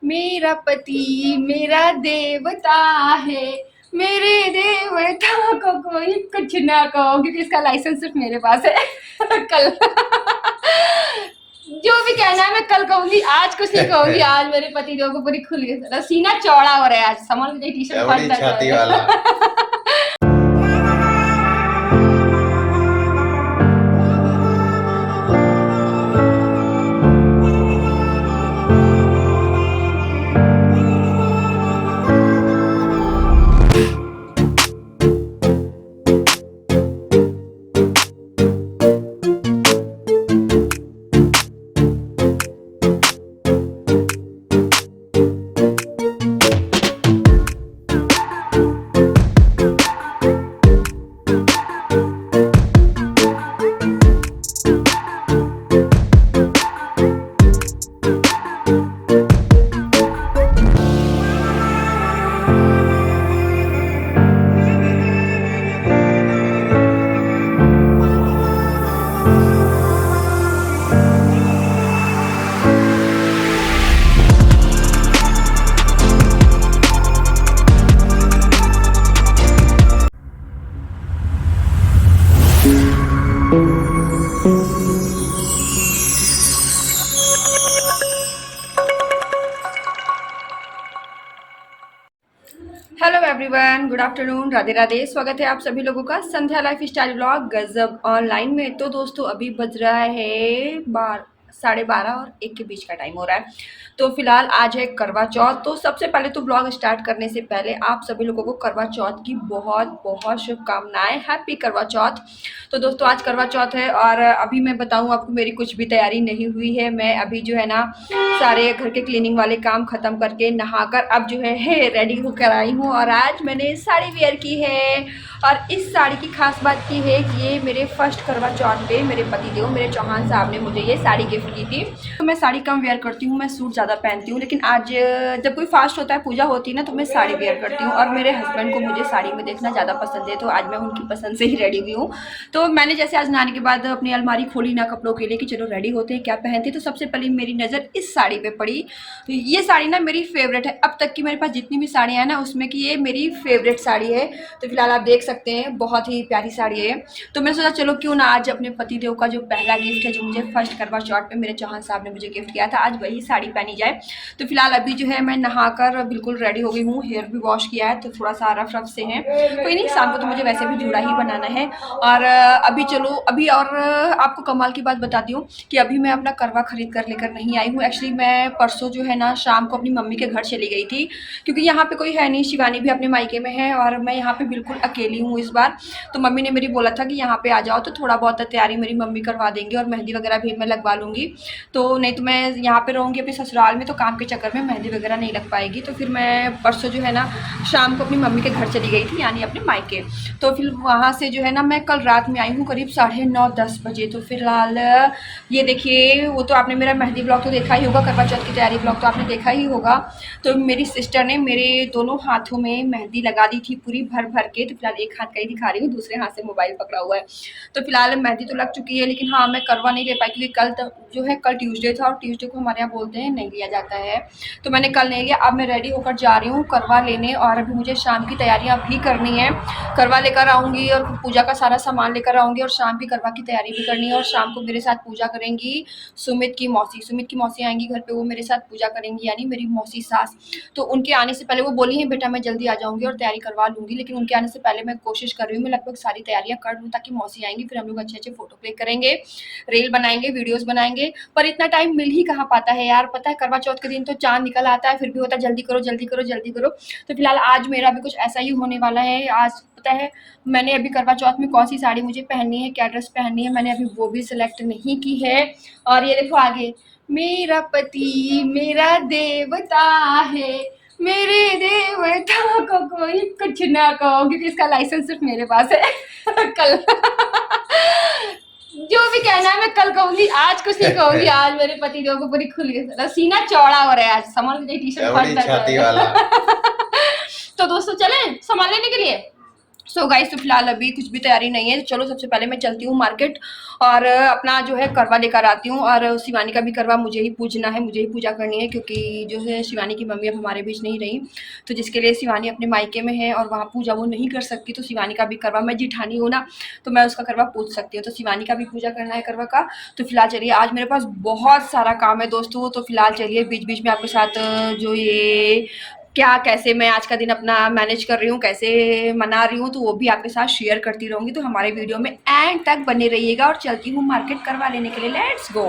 मेरा पति मेरा देवता है, मेरे देवता को कोई कुछ ना कहो, क्योंकि इसका लाइसेंस सिर्फ मेरे पास है। कल जो भी कहना है मैं कल कहूंगी, आज कुछ नहीं कहूंगी। आज मेरे पति देव को पूरी खुली सीना चौड़ा हो रहा है, आज संभाल के टी शर्ट फट छाती वाला। Hello everyone, good afternoon, Radhe Radhe. स्वागत है आप सभी लोगों का संध्या लाइफ स्टाइल ब्लॉग गजब ऑनलाइन में। तो दोस्तों अभी बज रहा है 12:30 और 1 के बीच का टाइम हो रहा है। तो फिलहाल आज है करवा चौथ। तो सबसे पहले तो ब्लॉग स्टार्ट करने से पहले आप सभी लोगों को करवा चौथ की बहुत बहुत शुभकामनाएं। हैप्पी करवा चौथ। तो दोस्तों आज करवा चौथ है और अभी मैं बताऊं आपको, मेरी कुछ भी तैयारी नहीं हुई है। मैं अभी जो है ना सारे घर के क्लीनिंग वाले काम खत्म करके नहाकर अब जो है रेडी होकर आई हूँ। और आज मैंने साड़ी वेयर की है और इस साड़ी की खास बात की है कि ये मेरे फर्स्ट करवा चौथ पे मेरे पतिदेव मेरे चौहान साहब ने मुझे ये साड़ी गिफ्ट की थी। तो मैं साड़ी कम वेयर करती हूँ, मैं सूट ज़्यादा पहनती हूँ, लेकिन आज जब कोई फास्ट होता है, पूजा होती है ना, तो मैं साड़ी वेयर करती हूँ। और मेरे हस्बैंड को मुझे साड़ी में देखना ज़्यादा पसंद है, तो आज मैं उनकी पसंद से ही रेडी हुई हूँ। तो मैंने जैसे आज नहाने के बाद अपनी अलमारी खोली ना कपड़ों के लिए कि चलो रेडी होते हैं, क्या पहनते, तो सबसे पहले मेरी नज़र इस साड़ी पे पड़ी। तो ये साड़ी ना मेरी फेवरेट है, अब तक की मेरे पास जितनी भी साड़ियाँ हैं ना उसमें की ये मेरी फेवरेट साड़ी है। तो फिलहाल आप देख सकते हैं, बहुत ही प्यारी साड़ी है। तो मैंने सोचा चलो क्यों ना आज अपने पतिदेव का जो पहला गिफ्ट है, जो मुझे फर्स्ट करवा चौथ पे मेरे चौहान साहब ने मुझे गिफ्ट किया था, आज वही साड़ी पहनी जाए। तो फिलहाल अभी जो है मैं नहाकर बिल्कुल रेडी हो गई हूँ, हेयर भी वॉश किया है, तो थोड़ा सा रफ रफ से है, कोई नहीं, शाम को तो मुझे वैसे भी जूड़ा ही बनाना है। और अभी चलो अभी और आपको कमाल की बात बताती हूँ कि अभी मैं अपना करवा खरीद कर लेकर नहीं आई हूँ। एक्चुअली मैं परसों जो है ना शाम को अपनी मम्मी के घर चली गई थी, क्योंकि यहाँ पे कोई है नहीं, शिवानी भी अपने मायके में है और मैं यहाँ पे बिल्कुल अकेली हूँ इस बार। तो मम्मी ने मेरी बोला था कि यहाँ पे आ जाओ, तो थोड़ा बहुत तैयारी मेरी मम्मी करवा देंगी और मेहंदी वगैरह भी मैं लगवा लूँगी। तो नहीं तो मैं यहाँ पे रहूँगी अपने ससुराल में, तो काम के चक्कर में मेहंदी वगैरह नहीं लग पाएगी। तो फिर मैं परसों जो है ना शाम को अपनी मम्मी के घर चली गई थी, यानी अपने मायके। तो फिर वहाँ से जो है ना मैं कल रात में आई हूँ करीब 9:30-10 बजे। तो फिलहाल ये देखिए, वो तो आपने मेरा मेहंदी ब्लॉग तो देखा ही होगा, करवा चौथ की तैयारी ब्लॉग तो आपने देखा ही होगा। तो मेरी सिस्टर ने मेरे दोनों हाथों में मेहंदी लगा दी थी पूरी भर भर के। तो फिलहाल एक हाथ का ही दिखा रही हूँ, दूसरे हाथ से मोबाइल पकड़ा हुआ है। तो फिलहाल मेहंदी तो लग चुकी है, लेकिन हाँ मैं करवा नहीं ले पाई, क्योंकि कल जो है कल ट्यूसडे था और ट्यूसडे को हमारे यहाँ बोलते हैं नहीं लिया जाता है। तो मैंने कल नहीं लिया। अब मैं रेडी होकर जा रही हूँ करवा लेने, और अभी मुझे शाम की तैयारियाँ भी करनी है। करवा लेकर आऊँगी और पूजा का सारा सामान लेकर आऊँगी, और शाम की करवा की तैयारी भी करनी है। और शाम को मेरे साथ पूजा करेंगी सुमित की मौसी आएंगी घर पे, वो मेरे साथ पूजा करेंगी, यानी मेरी मौसी सास। तो उनके आने से पहले वो बोली है बेटा मैं जल्दी आ जाऊँगी और तैयारी करवा लूँगी, लेकिन उनके आने से पहले मैं कोशिश कर रही हूँ मैं लगभग सारी तैयारियाँ कर लूँ, ताकि मौसी आएंगी, फिर हम लोग अच्छे अच्छे फोटो क्लिक करेंगे, रील बनाएंगे, वीडियोस बनाएंगे। पर इतना टाइम मिल ही कहाँ पाता है यार, पता है करवा चौथ के दिन तो चांद निकल आता है, फिर भी होता है जल्दी करो जल्दी करो जल्दी करो। तो फिलहाल आज मेरा भी कुछ ऐसा ही होने वाला है। आज पता है मैंने अभी करवा चौथ में कौन सी साड़ी मुझे पहननी है, क्या ड्रेस पहननी है, मैंने अभी वो भी सिलेक्ट नहीं की है। और ये देखो आगे, मेरा पति मेरा देवता है, मेरे देवता को कोई कुछ ना कहो, क्योंकि इसका लाइसेंस सिर्फ मेरे पास है। कल जो भी कहना है मैं कल कहूंगी, आज कुछ नहीं कहूंगी। आज मेरे पति देव को पूरी खुली सीना चौड़ा हो रहा है, आज संभाल के टी शर्ट फट छाती वाला। तो दोस्तों चले सामान लेने के लिए। सो गाइस, तो फिलहाल अभी कुछ भी तैयारी नहीं है, तो चलो सबसे पहले मैं चलती हूँ मार्केट और अपना जो है करवा लेकर आती हूँ। और शिवानी का भी करवा मुझे ही पूजना है, मुझे ही पूजा करनी है, क्योंकि जो है शिवानी की मम्मी अब हमारे बीच नहीं रही, तो जिसके लिए शिवानी अपने मायके में है और वहाँ पूजा वो नहीं कर सकती, तो शिवानी का भी करवा, मैं जिठानी हूँ ना, तो मैं उसका करवा पूछ सकती हूँ, तो शिवानी का भी पूजा करना है करवा का। तो फिलहाल चलिए, आज मेरे पास बहुत सारा काम है दोस्तों, तो फिलहाल चलिए बीच बीच में आपके साथ जो ये क्या कैसे मैं आज का दिन अपना मैनेज कर रही हूँ, कैसे मना रही हूँ, तो वो भी आपके साथ शेयर करती रहूँगी। तो हमारे वीडियो में एंड तक बने रहिएगा। और चलती हूँ मार्केट करवा लेने के लिए, लेट्स गो।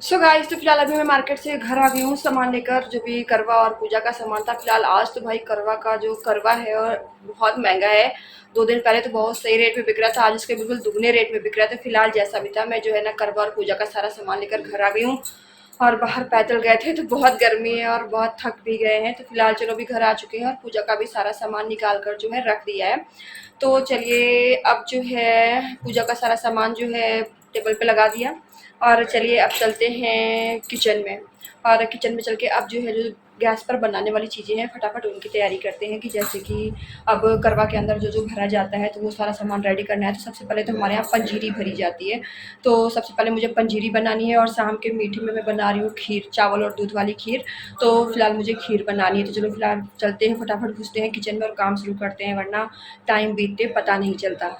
सो गाइस, तो फिलहाल अभी मैं मार्केट से घर आ गई हूँ सामान लेकर, जो भी करवा और पूजा का सामान था। फिलहाल आज तो भाई करवा का जो करवा है और बहुत महंगा है। 2 दिन पहले तो बहुत सही रेट में बिक रहा था, आज उसके बिल्कुल दुगने रेट में बिक रहा था। फिलहाल जैसा भी था, मैं जो है ना करवा और पूजा का सारा सामान लेकर घर आ गई हूँ। और बाहर पैदल गए थे तो बहुत गर्मी है और बहुत थक भी गए हैं, तो फिलहाल चलो अभी घर आ चुके हैं और पूजा का भी सारा सामान निकाल कर जो है रख दिया है। तो चलिए, अब जो है पूजा का सारा सामान जो है टेबल पे लगा दिया, और चलिए अब चलते हैं किचन में। और किचन में चल के अब जो है जो गैस पर बनाने वाली चीज़ें हैं, फटाफट उनकी तैयारी करते हैं। कि जैसे कि अब करवा के अंदर जो जो भरा जाता है, तो वो सारा सामान रेडी करना है। तो सबसे पहले तो हमारे यहाँ पंजीरी भरी जाती है, तो सबसे पहले मुझे पंजीरी बनानी है। और शाम के मीठे में मैं बना रही हूँ खीर, चावल और दूध वाली खीर। तो फिलहाल मुझे खीर बनानी है, तो चलो फिलहाल चलते हैं, फटाफट घुसते हैं किचन में और काम शुरू करते हैं, वरना टाइम बीतते पता नहीं चलता।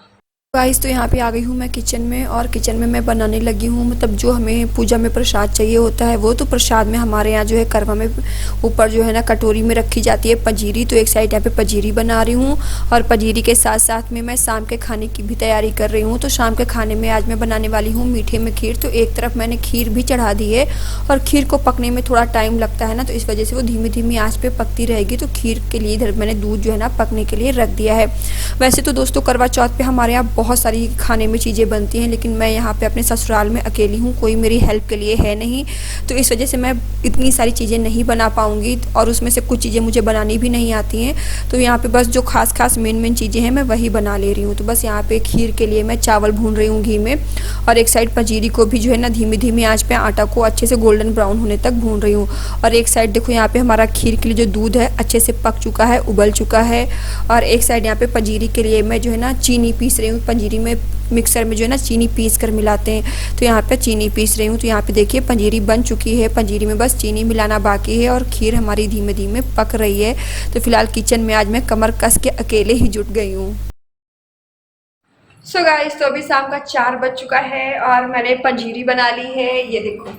गाइस, तो यहाँ पे आ गई हूँ मैं किचन में, और किचन में मैं बनाने लगी हूँ, मतलब जो हमें पूजा में प्रसाद चाहिए होता है वो। तो प्रसाद में हमारे यहाँ जो है करवा में ऊपर जो है ना कटोरी में रखी जाती है पंजीरी। तो एक साइड यहाँ पे पंजीरी बना रही हूँ, और पंजीरी के साथ साथ में मैं शाम के खाने की भी तैयारी कर रही हूँ। तो शाम के खाने में आज मैं बनाने वाली हूँ मीठे में खीर। तो एक तरफ मैंने खीर भी चढ़ा दी है, और खीर को पकने में थोड़ा टाइम लगता है ना, तो इस वजह से वो धीमी धीमी आँच पे पकती रहेगी। तो खीर के लिए इधर मैंने दूध जो है ना पकने के लिए रख दिया है। वैसे तो दोस्तों करवा चौथ पे हमारे यहाँ बहुत सारी खाने में चीज़ें बनती हैं, लेकिन मैं यहाँ पे अपने ससुराल में अकेली हूँ, कोई मेरी हेल्प के लिए है नहीं, तो इस वजह से मैं इतनी सारी चीज़ें नहीं बना पाऊँगी, और उसमें से कुछ चीज़ें मुझे बनानी भी नहीं आती हैं। तो यहाँ पे बस जो खास मेन चीज़ें हैं मैं वही बना ले रही हूँ। तो बस यहाँ पे खीर के लिए मैं चावल भून रही हूँ घी में, और एक साइड पंजीरी को भी जो है ना धीमी धीमी आँच पे आटा को अच्छे से गोल्डन ब्राउन होने तक भून रही हूँ। और एक साइड देखो यहाँ पे हमारा खीर के लिए जो दूध है अच्छे से पक चुका है, उबल चुका है। और एक साइड यहाँ पे पंजीरी के लिए मैं जो है ना चीनी पीस रही हूँ। पंजीरी में मिक्सर में जो है ना चीनी पीस कर मिलाते हैं, तो यहाँ पे चीनी पीस रही हूँ। तो यहाँ पे देखिए पंजीरी बन चुकी है, पंजीरी में बस चीनी मिलाना बाकी है, और खीर हमारी धीमे धीमे पक रही है। तो फिलहाल किचन में आज मैं कमर कस के अकेले ही जुट गई हूँ। सो गाइस, तो अभी शाम का 4 बज चुका है और मैंने पंजीरी बना ली है। ये देखो,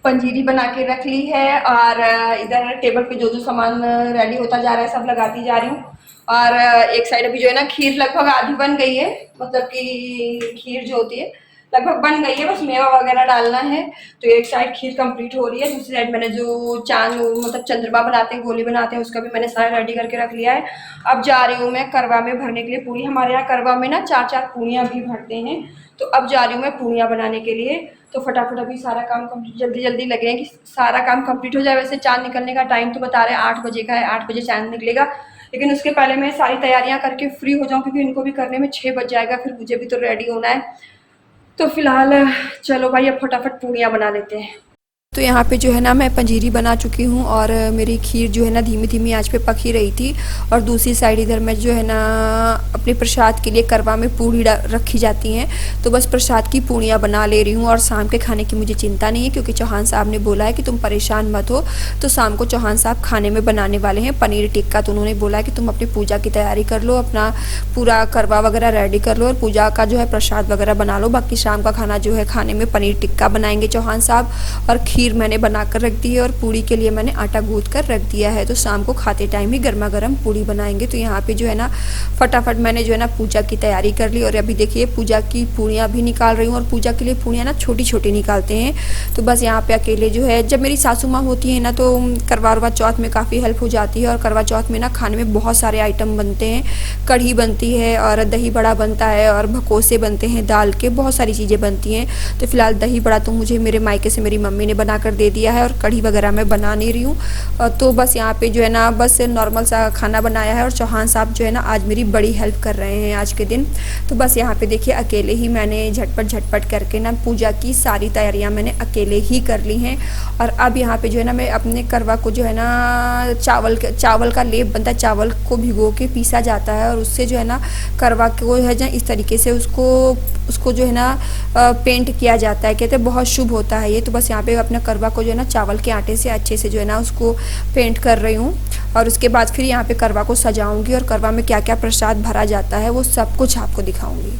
पंजीरी बना के रख ली है, और इधर टेबल पे जो जो सामान रेडी होता जा रहा है सब लगाती जा रही हूँ। और एक साइड अभी जो है ना खीर लगभग आधी बन गई है, मतलब कि खीर जो होती है लगभग बन गई है, बस मेवा वगैरह डालना है। तो एक साइड खीर कंप्लीट हो रही है, दूसरी साइड मैंने जो चांद मतलब चंद्रमा बनाते हैं, गोली बनाते हैं, उसका भी मैंने सारा रेडी करके रख लिया है। अब जा रही हूँ मैं करवा में भरने के लिए पूरी। हमारे यहाँ करवा में ना 4-4 पूड़ियाँ भी भरते हैं, तो अब जा रही हूँ मैं पूड़ियाँ बनाने के लिए। तो फटाफट अभी सारा काम कंप्लीट, जल्दी जल्दी लगे हैं कि सारा काम कंप्लीट हो जाए। वैसे चाँद निकलने का टाइम तो बता रहे हैं 8 बजे का है, 8 बजे चाँद निकलेगा, लेकिन उसके पहले मैं सारी तैयारियां करके फ्री हो जाऊं, क्योंकि इनको भी करने में 6 बज जाएगा, फिर मुझे भी तो रेडी होना है। तो फिलहाल चलो भाई, अब फटाफट पूड़ियाँ बना लेते हैं। तो यहाँ पे जो है ना मैं पंजीरी बना चुकी हूँ, और मेरी खीर जो है ना धीमी धीमी आंच पे पक ही रही थी। और दूसरी साइड इधर मैं जो है ना अपने प्रसाद के लिए करवा में पूड़ी रखी जाती हैं, तो बस प्रसाद की पूड़ियाँ बना ले रही हूँ। और शाम के खाने की मुझे चिंता नहीं है, क्योंकि चौहान साहब ने बोला है कि तुम परेशान मत हो। तो शाम को चौहान साहब खाने में बनाने वाले हैं पनीर टिक्का, तो उन्होंने बोला है कि तुम अपनी पूजा की तैयारी कर लो, अपना पूरा करवा वगैरह रेडी कर लो, और पूजा का जो है प्रसाद वगैरह बना लो। बाकी शाम का खाना जो है खाने में पनीर टिक्का बनाएंगे चौहान साहब, और खीर खीर मैंने बना कर रख दी है और पूड़ी के लिए मैंने आटा गूँथ कर रख दिया है। तो शाम को खाते टाइम ही गर्मा गर्म पूड़ी बनाएंगे। तो यहाँ पे जो है ना फटाफट मैंने जो है ना पूजा की तैयारी कर ली। और अभी देखिए पूजा की पूड़ियाँ भी निकाल रही हूँ। और पूजा के लिए पूड़ियाँ ना छोटी छोटी निकालते हैं। तो बस यहाँ पे अकेले जो है, जब मेरी सासू माँ होती है ना तो करवा चौथ में काफ़ी हेल्प हो जाती है। और करवा चौथ में ना खाने में बहुत सारे आइटम बनते हैं। कढ़ी बनती है और दही बड़ा बनता है और भकोसे बनते हैं दाल के, बहुत सारी चीज़ें बनती हैं। तो फिलहाल दही बड़ा तो मुझे मेरे मायके से मेरी मम्मी ने बना कर दे दिया है और कढ़ी वगैरह मैं बना नहीं रही हूँ। तो बस यहाँ पे जो है ना बस नॉर्मल सा खाना बनाया है। और चौहान साहब जो है ना आज मेरी बड़ी हेल्प कर रहे हैं आज के दिन। तो बस यहाँ पे देखिए अकेले ही मैंने झटपट करके ना पूजा की सारी तैयारियाँ मैंने अकेले ही कर ली हैं। और अब यहाँ पे जो है ना मैं अपने करवा को जो है ना चावल का लेप बनता है, चावल को भिगो के पीसा जाता है और उससे जो है ना करवा को है जो इस तरीके से उसको जो है ना पेंट किया जाता है। कहते हैं बहुत शुभ होता है ये। तो बस यहाँ पे अपना करवा को जो है ना चावल के आटे से अच्छे से जो है ना उसको पेंट कर रही हूँ। और उसके बाद फिर यहाँ पे करवा को सजाऊंगी और करवा में क्या क्या प्रसाद भरा जाता है वो सब कुछ आपको दिखाऊंगी।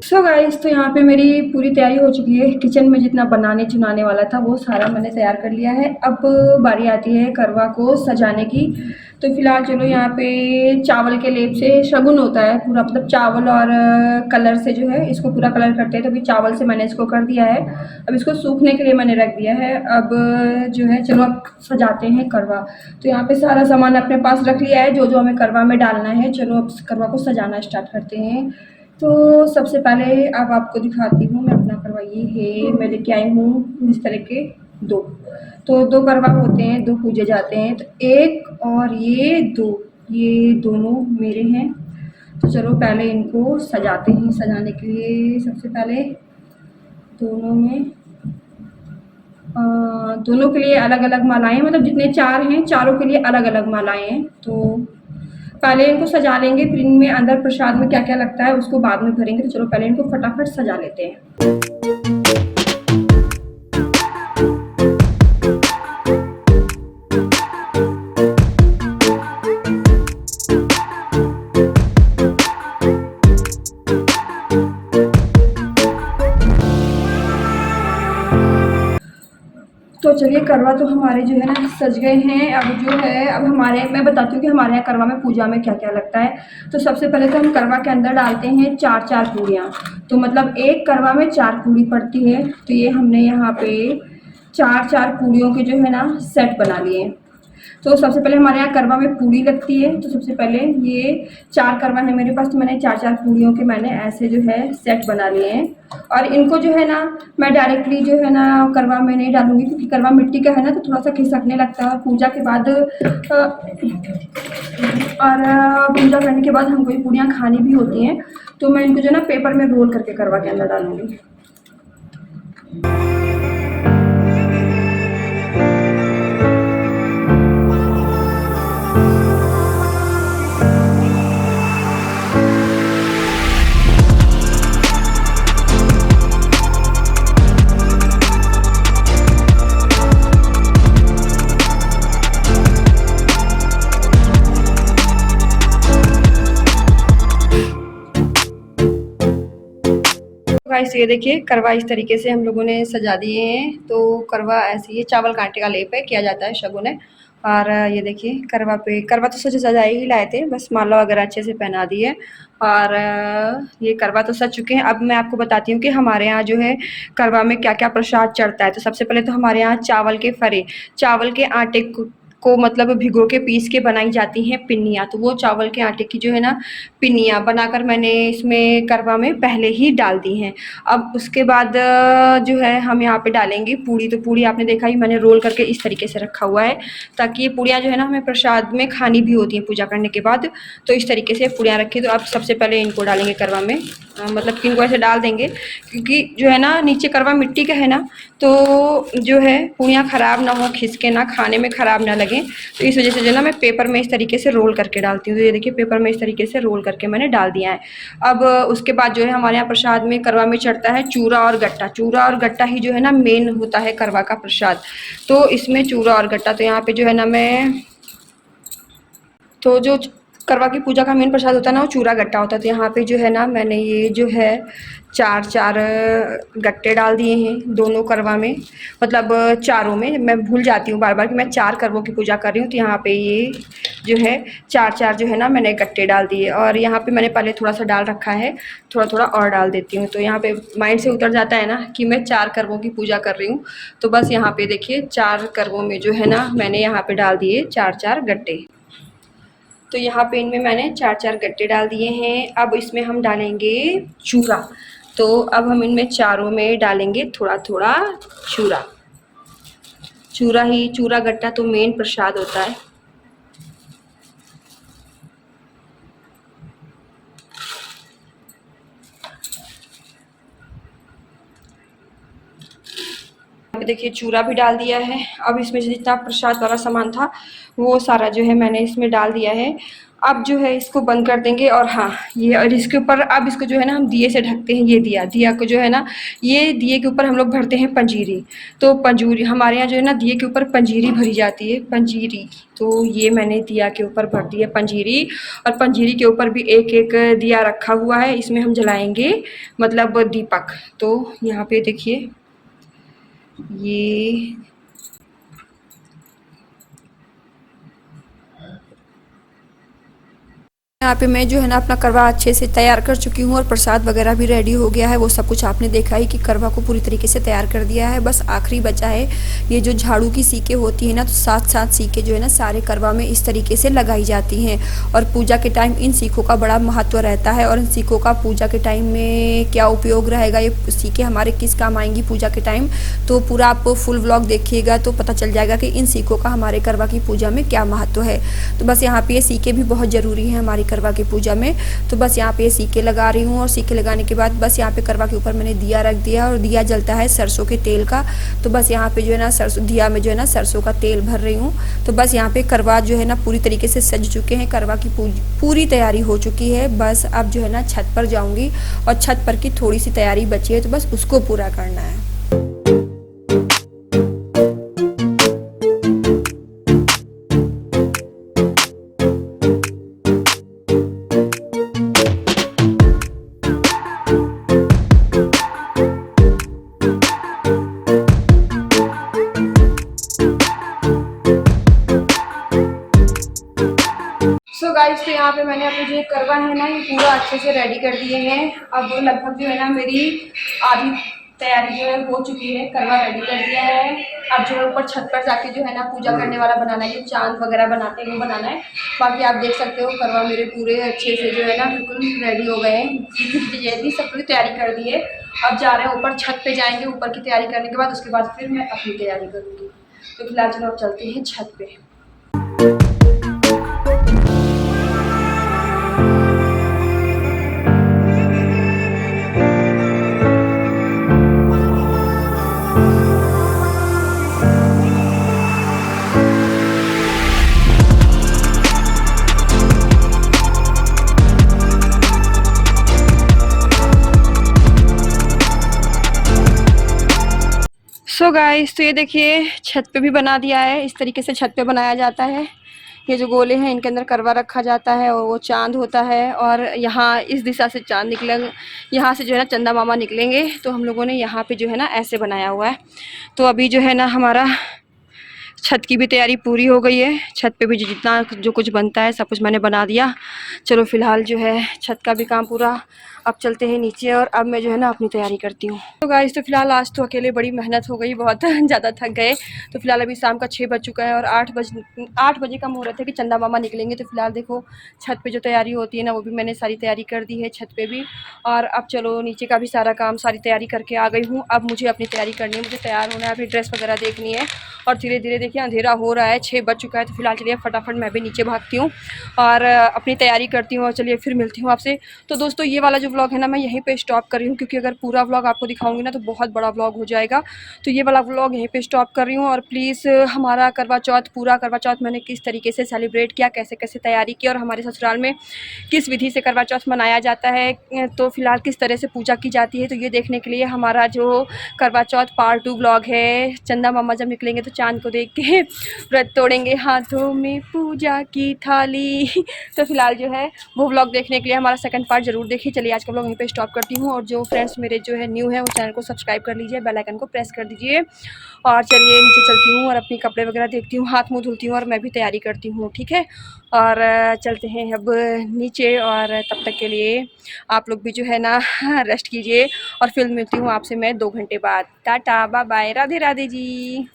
सो गाइस, तो यहाँ पे मेरी पूरी तैयारी हो चुकी है। किचन में जितना बनाने चुनाने वाला था वो सारा मैंने तैयार कर लिया है। अब बारी आती है करवा को सजाने की। तो फिलहाल चलो यहाँ पे चावल के लेप से शगुन होता है पूरा, मतलब चावल और कलर से जो है इसको पूरा कलर करते हैं। तो अभी चावल से मैंने इसको कर दिया है। अब इसको सूखने के लिए मैंने रख दिया है। अब जो है चलो अब सजाते हैं करवा। तो यहाँ पे सारा सामान अपने पास रख लिया है जो जो हमें करवा में डालना है। चलो अब करवा को सजाना स्टार्ट करते हैं। तो सबसे पहले अब आपको दिखाती हूँ मैं अपना करवा। ये है मैं लेके आई हूँ इस तरह के दो। तो दो करवा होते हैं, दो पूजे जाते हैं। तो एक और ये दो, ये दोनों मेरे हैं। तो चलो पहले इनको सजाते हैं। सजाने के लिए सबसे पहले दोनों के लिए अलग अलग मालाएं, मतलब जितने चार हैं चारों के लिए अलग अलग मालाएं हैं। तो पहले इनको सजा लेंगे, फिर इनमें अंदर प्रसाद में क्या क्या लगता है उसको बाद में भरेंगे। तो चलो पहले इनको फटाफट सजा लेते हैं। तो चलिए करवा तो हमारे जो है ना सज गए हैं। अब जो है अब मैं बताती हूँ कि हमारे यहाँ करवा में पूजा में क्या क्या लगता है। तो सबसे पहले तो हम करवा के अंदर डालते हैं चार चार पूड़ियाँ। तो मतलब एक करवा में चार पूड़ी पड़ती है। तो ये हमने यहाँ पे चार चार पूड़ियों के जो है ना सेट बना लिए। तो सबसे पहले हमारे यहाँ करवा में पूड़ी लगती है। तो सबसे पहले ये चार करवा है मेरे पास, तो मैंने चार चार पूड़ियों के मैंने ऐसे जो है सेट बना लिए हैं। और इनको जो है ना मैं डायरेक्टली जो है ना करवा में नहीं डालूंगी, क्योंकि करवा मिट्टी का है ना तो थोड़ा सा खिसकने लगता है। पूजा के बाद पूजा करने के बाद हमको ये पूड़ियाँ खानी भी होती हैं। तो मैं इनको जो है ना पेपर में रोल करके करवा के अंदर डालूंगी। गाइस ये देखिए करवा इस तरीके से हम लोगों ने सजा दिए हैं। तो करवा ऐसे ही चावल का आटे का लेप है, किया जाता है शगुन है। और ये देखिए करवा तो सजा ही लाए थे, बस माला वगैरह अच्छे से पहना दी है। और ये करवा तो सज चुके हैं। अब मैं आपको बताती हूँ कि हमारे यहाँ जो है करवा में क्या क्या प्रसाद चढ़ता है। तो सबसे पहले तो हमारे यहाँ चावल के फरे, चावल के आटे को मतलब भिगो के पीस के बनाई जाती हैं पिन्नियाँ। तो वो चावल के आटे की जो है ना पिन्नियाँ बनाकर मैंने इसमें करवा में पहले ही डाल दी हैं। अब उसके बाद जो है हम यहाँ पे डालेंगे पूड़ी। तो पूड़ी आपने देखा ही मैंने रोल करके इस तरीके से रखा हुआ है, ताकि ये पूड़ियाँ जो है ना हमें प्रसाद में खानी भी होती हैं पूजा करने के बाद। तो इस तरीके से पूड़ियाँ रखी। तो अब सबसे पहले इनको डालेंगे करवा में। मतलब किनको ऐसे डाल देंगे, क्योंकि जो है ना नीचे करवा मिट्टी का है ना, तो जो है पूड़ियाँ ख़राब ना हो, खिसके ना, खाने में ख़राब ना लगे, तो इस वजह से जो है ना मैं पेपर में इस तरीके से रोल करके डालती हूँ। तो ये देखिए पेपर में इस तरीके से रोल करके मैंने डाल दिया है। अब उसके बाद जो है हमारे यहाँ प्रसाद में करवा में चढ़ता है चूरा और गट्टा। चूरा और गट्टा ही जो है ना मेन होता है करवा का प्रसाद। तो इसमें चूरा और गट्टा, तो यहाँ पे जो है ना मैं, तो जो करवा की पूजा का मेन प्रसाद होता है ना वो चूरा गट्टा होता है। तो यहाँ पे जो है ना मैंने ये जो है चार चार गट्टे डाल दिए हैं दोनों करवा में, मतलब चारों में। मैं भूल जाती हूँ बार बार कि मैं 4 करवों की पूजा कर रही हूँ। तो यहाँ पे ये जो है चार चार जो है ना मैंने गट्टे डाल दिए, और यहाँ पे मैंने पहले थोड़ा सा डाल रखा है, थोड़ा थोड़ा और डाल देती हूँ। तो यहाँ पे माइंड से उतर जाता है ना कि मैं 4 करवों की पूजा कर रही हूँ। तो बस यहाँ पे देखिए 4 करवों में जो है ना मैंने यहाँ पे डाल दिए 4-4 गट्टे। तो यहाँ पे इनमें मैंने 4-4 गट्टे डाल दिए हैं। अब इसमें हम डालेंगे चूरा। तो अब हम इनमें चारों में डालेंगे थोड़ा थोड़ा चूरा। चूरा ही, चूरा गट्टा तो मेन प्रसाद होता है। अब देखिए चूरा भी डाल दिया है। अब इसमें जितना प्रसाद वाला सामान था वो सारा जो है मैंने इसमें डाल दिया है। अब जो है इसको बंद कर देंगे, और हाँ ये, और इसके ऊपर अब इसको जो है ना हम दिए से ढकते हैं। ये दिया को जो है ना, ये दिए के ऊपर हम लोग भरते हैं पंजीरी। तो पंजूरी हमारे यहाँ जो है ना दिए के ऊपर पंजीरी भरी जाती है, पंजीरी। तो ये मैंने दिया के ऊपर भर दी है पंजीरी, और पंजीरी के ऊपर भी एक एक दिया रखा हुआ है। इसमें हम जलाएंगे मतलब दीपक। तो यहाँ पे देखिए ये यहाँ पे मैं जो है ना अपना करवा अच्छे से तैयार कर चुकी हूँ, और प्रसाद वगैरह भी रेडी हो गया है। वो सब कुछ आपने देखा ही कि करवा को पूरी तरीके से तैयार कर दिया है। बस आखिरी बचा है ये जो झाड़ू की सीके होती है ना, तो 7-7 सीके जो है ना सारे करवा में इस तरीके से लगाई जाती हैं। और पूजा के टाइम इन सीखों का बड़ा महत्व रहता है, और इन सीखों का पूजा के टाइम में क्या उपयोग रहेगा, ये सीखे हमारे किस काम आएंगी पूजा के टाइम, तो पूरा आप फुल व्लॉग देखिएगा तो पता चल जाएगा कि इन सीखों का हमारे करवा की पूजा में क्या महत्व है। तो बस यहाँ पे ये सीके भी बहुत ज़रूरी हैं हमारी करवा की पूजा में। तो बस यहाँ पे ये सीके लगा रही हूँ, और सीके लगाने के बाद बस यहाँ पे करवा के ऊपर मैंने दिया रख दिया, और दिया जलता है सरसों के तेल का। तो बस यहाँ पे जो है ना सरसों, दिया में जो है ना सरसों का तेल भर रही हूँ। तो बस यहाँ पे करवा जो है ना पूरी तरीके से सज चुके हैं, करवा की पूरी तैयारी हो चुकी है। बस अब जो है ना छत पर जाऊँगी, और छत पर की थोड़ी सी तैयारी बची है, तो बस उसको पूरा करना है। सो गाइस, तो यहाँ पे मैंने अपने जो करवा है ना ये पूरा अच्छे से रेडी कर दिए हैं। अब लगभग जो है ना मेरी आधी तैयारी जो है हो चुकी है, करवा रेडी कर दिया है। अब जो है ऊपर छत पर जाके जो है ना पूजा करने वाला बनाना है, ये चांद वगैरह बनाते हैं वो बनाना है। बाकी आप देख सकते हो करवा मेरे पूरे अच्छे से जो है ना बिल्कुल रेडी हो गए हैं। सब पूरी तैयारी कर दी है। अब जा रहे हैं ऊपर, छत पे जाएंगे। ऊपर की तैयारी करने के बाद उसके बाद फिर मैं अपनी तैयारी करूँगी। तो फिलहाल चलो अब चलते हैं छत पे। सो गाइस, तो ये देखिए छत पे भी बना दिया है। इस तरीके से छत पे बनाया जाता है। ये जो गोले हैं इनके अंदर करवा रखा जाता है, और वो चांद होता है। और यहाँ इस दिशा से चांद निकलेगा, यहाँ से जो है ना चंदा मामा निकलेंगे। तो हम लोगों ने यहाँ पे जो है ना ऐसे बनाया हुआ है। तो अभी जो है ना हमारा छत की भी तैयारी पूरी हो गई है। छत पे भी जितना जो कुछ बनता है सब कुछ मैंने बना दिया। चलो फिलहाल जो है छत का भी काम पूरा। अब चलते हैं नीचे, और अब मैं जो है ना अपनी तैयारी करती हूँ। तो गाइस, तो फिलहाल आज तो अकेले बड़ी मेहनत हो गई, बहुत ज़्यादा थक गए। तो फिलहाल अभी शाम का 6 बज चुका है, और 8 बजे का मुहूर्त है कि चंदा मामा निकलेंगे। तो फिलहाल देखो छत पे जो तैयारी होती है ना वो भी मैंने सारी तैयारी कर दी है छत पे भी। और अब चलो नीचे का भी सारा काम, सारी तैयारी करके आ गई हूँ। अब मुझे अपनी तैयारी करनी है, मुझे तैयार होना है, अपनी ड्रेस वगैरह देखनी है। और धीरे धीरे देखिए देखिए अंधेरा हो रहा है, 6 बज चुका है। तो फिलहाल चलिए फटाफट मैं भी नीचे भागती हूँ और अपनी तैयारी करती हूँ और चलिए फिर मिलती हूँ आपसे। तो दोस्तों ये वाला जो व्लॉग है ना मैं यहीं पे स्टॉप कर रही हूँ, क्योंकि अगर पूरा व्लॉग आपको दिखाऊंगी ना तो बहुत बड़ा व्लॉग हो जाएगा। तो ये वाला व्लॉग यहीं पे स्टॉप कर रही हूँ। और प्लीज़ हमारा करवा चौथ, पूरा करवा चौथ मैंने किस तरीके से सेलिब्रेट किया, कैसे कैसे तैयारी की और हमारे ससुराल में किस विधि से करवा चौथ मनाया जाता है, तो फिलहाल किस तरह से पूजा की जाती है, तो ये देखने के लिए हमारा जो करवा चौथ पार्ट 2 व्लॉग है, चंदा मामा जब निकलेंगे तो चांद को देख के व्रत तोड़ेंगे, हाथों में पूजा की थाली। तो फिलहाल जो है वो व्लॉग देखने के लिए हमारा सेकंड पार्ट जरूर देखिए। चलिए आज का व्लॉग यहीं पे स्टॉप करती हूँ। और जो फ्रेंड्स मेरे जो है न्यू है वो चैनल को सब्सक्राइब कर लीजिए, बेल आइकन को प्रेस कर दीजिए। और चलिए नीचे चलती हूँ और अपनी कपड़े वगैरह देखती हूँ, हाथ मुँह धुलती हूँ और मैं भी तैयारी करती हूँ, ठीक है। और चलते हैं अब नीचे। और तब तक के लिए आप लोग भी जो है ना रेस्ट कीजिए और फिर मिलती हूँ आपसे मैं 2 घंटे बाद। टाटा बाय बाय, राधे राधे जी।